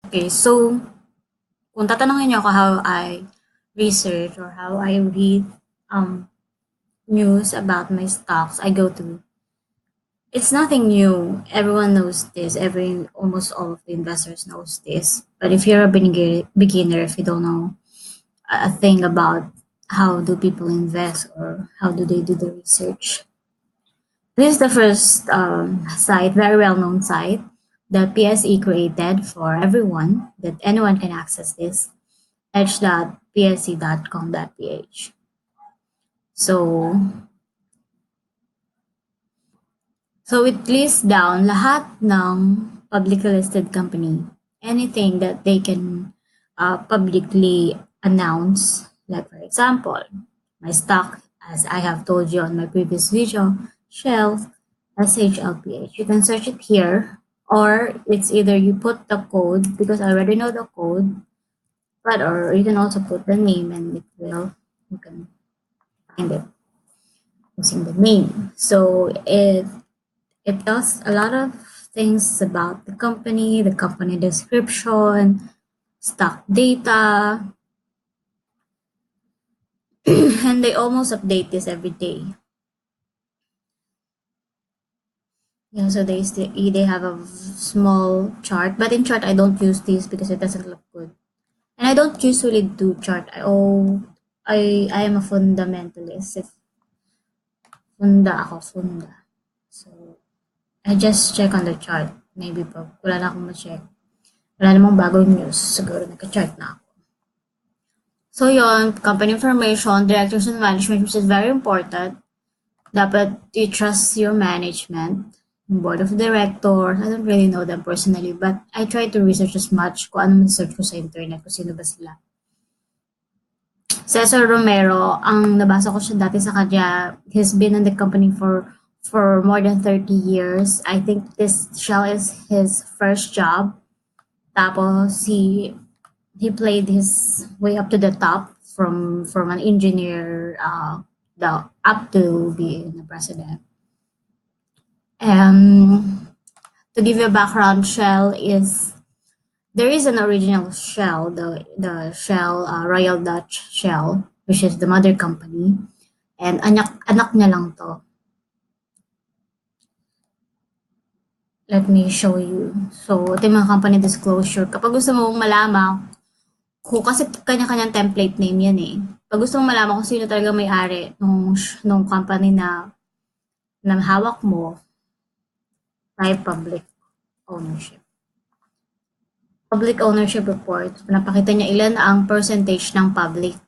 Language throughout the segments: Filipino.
Okay, so kung tatanungin niyo ako how I research or how I read um, news about my stocks, I go to. It's nothing new. Everyone knows this. Almost all of the investors knows this. But if you're a beginner, if you don't know a thing about how do people invest or how do they do the research, this is the first site, very well known site that PSE created for everyone, that anyone can access this, edge.psc.com.ph. So, so it lists down lahat ng publicly listed company, anything that they can publicly announce. Like for example, my stock, as I have told you on my previous video, Shell, SHLPH. You can search it here, or it's either you put the code because I already know the code, but or you can also put the name and you can find it using the name. So it tells a lot of things about the company description, stock data, and they almost update this every day. Yeah, so they have a small chart, but in chart I don't use this because it doesn't look good. And I don't usually do chart. I am a fundamentalist. If funda. So I just check on the chart. Maybe pag wala na akong ma-check. Wala namang bagong news. Siguro nagka-chart na ako. So yon, company information, directors and management, which is very important. Dapat you trust your management, board of directors. I don't really know them personally, but I try to research as much kung ano man search ko sa internet, kung sino ba sila. Cesar Romero, ang nabasa ko siya dati sa kanya, he's been in the company for more than 30 years. I think this Shell is his first job. Tapos he played his way up to the top from an engineer up to being a president. To give you a background, Shell is there is an original Shell, the Shell Royal Dutch Shell, which is the mother company, and anak niya lang to. Let me show you. So, ito yung mga company disclosure. Kapag gusto mong malaman kasi kanya-kanyang template name yan eh. Pag gusto mong malaman kung sino talaga may-ari nung company na hawak mo, type public ownership. Public ownership report, pinapakita niya ilan ang percentage ng public.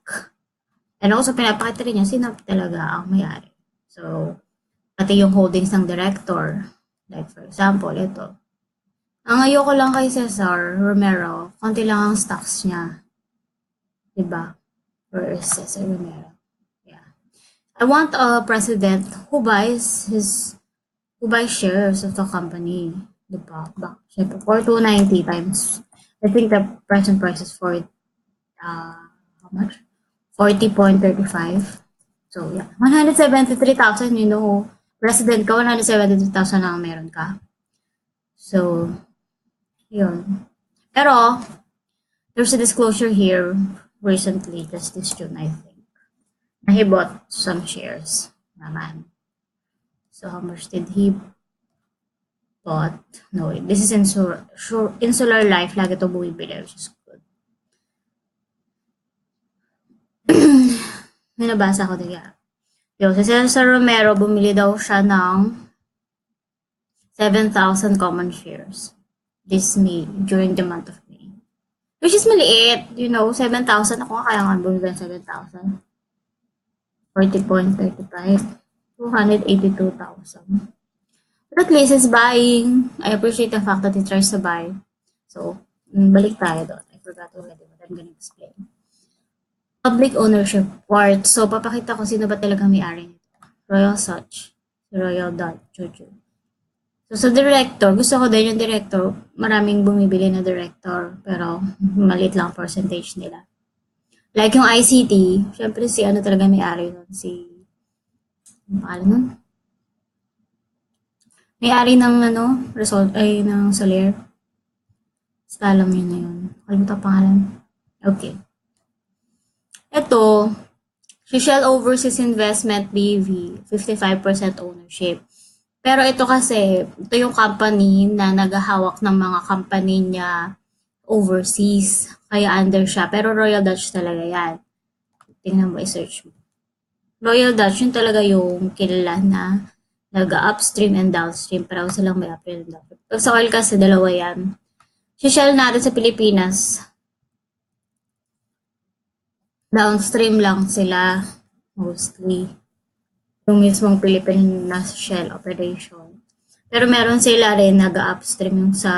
And also, pinapakita rin niya sino talaga ang may-ari. So, pati yung holdings ng director. Like for example, ito. Ang ayoko lang kay Cesar Romero, konti lang ang stocks niya. Diba? Where is Cesar Romero? Yeah. I want a president who buys shares of the company. Diba? Siyempre, 4,290 times. I think the present price is how much? 40.35. So, yeah. 173,000, president ka, 173,000 lang meron ka. So, yun. Pero, there's a disclosure here recently, just this June, I think. He bought some shares naman. So, how much did he bought? No, this is Insular Life. Lagi ito bumibili, which is good. May nabasa ko diya. Si Cesar Romero, bumili daw siya ng 7,000 common shares this May, during the month of May. Which is maliit, 7,000. Ako nga kaya nga bumili ng 7,000. 40.35. 282,000. But at least it's buying. I appreciate the fact that he tries to buy. So, balik tayo doon. I forgot already what I'm gonna explain. Public ownership part. So, papakita ko sino ba talaga may-ari nito. Royal Such. Royal Juju. So, sa director, gusto ko din yung director. Maraming bumibili na director. Pero, maliit lang percentage nila. Like yung ICT, syempre si ano talaga may-ari nun. Ano pangalan nun? May-ari ng ng Soler. Basta alam yun na yun. Kalimutan ang pangalan. Okay. Ito, si Shell Overseas Investment BV, 55% ownership. Pero ito kasi, ito yung company na naghahawak ng mga company niya overseas. Kaya under siya. Pero Royal Dutch talaga yan. Tingnan mo, i-search mo. Royal Dutch, yun talaga yung kilala na nag-upstream and downstream. Parang silang may upstream and downstream. Pag sa oil kasi, dalawa yan. Si Shell natin sa Pilipinas, downstream lang sila mostly. Yung mismong Philippine na Shell operation. Pero meron sila rin nag-upstream yung sa,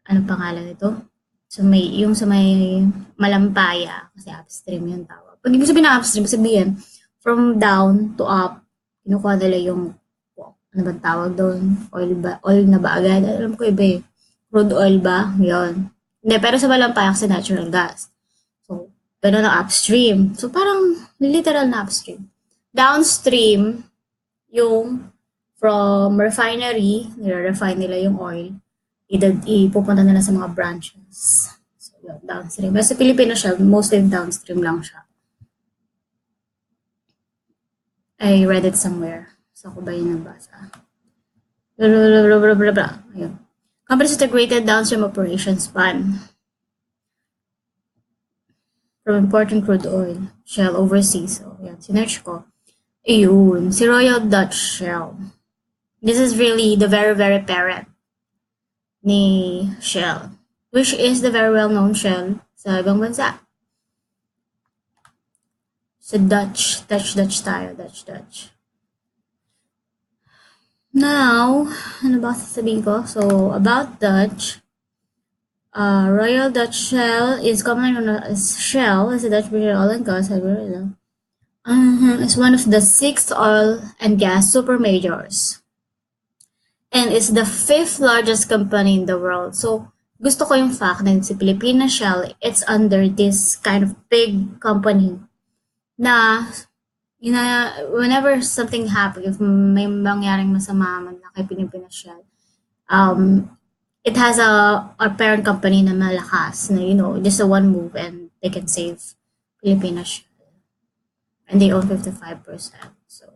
ano pangalan ito? Yung sa may Malampaya, kasi upstream yung tawag. Pag ibig sabihin ng upstream, sabihin, from down to up, kinukuha nila yung, ano ba tawag doon? Oil na ba agad? Alam ko iba eh. Crude oil ba? Yun. Hindi, pero sa Malampaya kasi natural gas. So, ganun ang upstream. So, parang literal na upstream. Downstream, yung from refinery, nire-refine nila yung oil, ipupunta nila sa mga branches. So, yun, downstream. Pero sa Pilipino siya, mostly downstream lang siya. I read it somewhere. So, ako ba yun nabasa? Blah, blah, blah, blah, blah, blah. Ayun. Company's integrated downstream operations span from importing crude oil, Shell overseas. So, yan, sinerch ko. Ayun, si Royal Dutch Shell. This is really the very, very parent ni Shell, which is the very well-known Shell sa ibang bansa. Sa Dutch tayo, Dutch. Now, ano ba sasabihin ko? So, about Dutch, Royal Dutch Shell is commonly known as Shell, is a Dutch British oil and gas is one of the 6 oil and gas super majors. And is the 5th largest company in the world. So, gusto ko yung fact na si Philippine Shell, it's under this kind of big company na whenever something happens, if may mangyaring masama man na kay Philippine Shell, it has a parent company na malakas na, just a one move and they can save Philippine Shell. And they own 55%. So,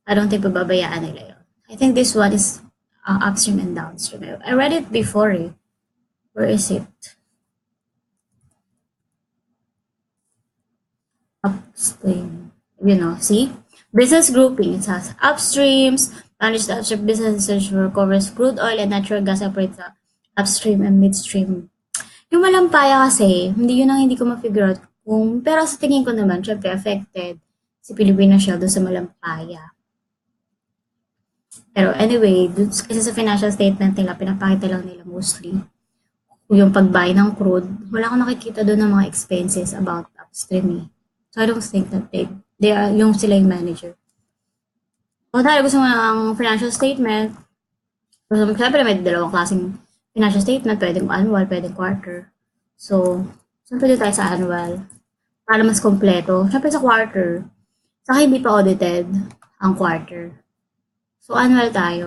I don't think pababayaan nila yun. I think this one is upstream and downstream. I read it before eh. Where is it? Upstream. See? Business grouping. It has upstreams, managed upstream business for covers crude oil and natural gas operates sa upstream and midstream. Yung Malampaya kasi, hindi ko ma-figure out kung, pero sa tingin ko naman, syempre affected si Philippine Shell doon sa Malampaya. Pero anyway, kasi sa financial statement nila, pinapakita lang nila mostly yung pag-buy ng crude. Wala akong nakikita doon ng mga expenses about upstream eh. So I don't think that they are, yung sila yung manager. Kung tayo gusto mo ng financial statement, siyempre may dalawang klaseng financial statement, pwedeng annual, pwedeng quarter. So, siyempre dito tayo sa annual. Para mas kompleto. Siyempre sa quarter, saka hindi pa audited ang quarter. So, annual tayo.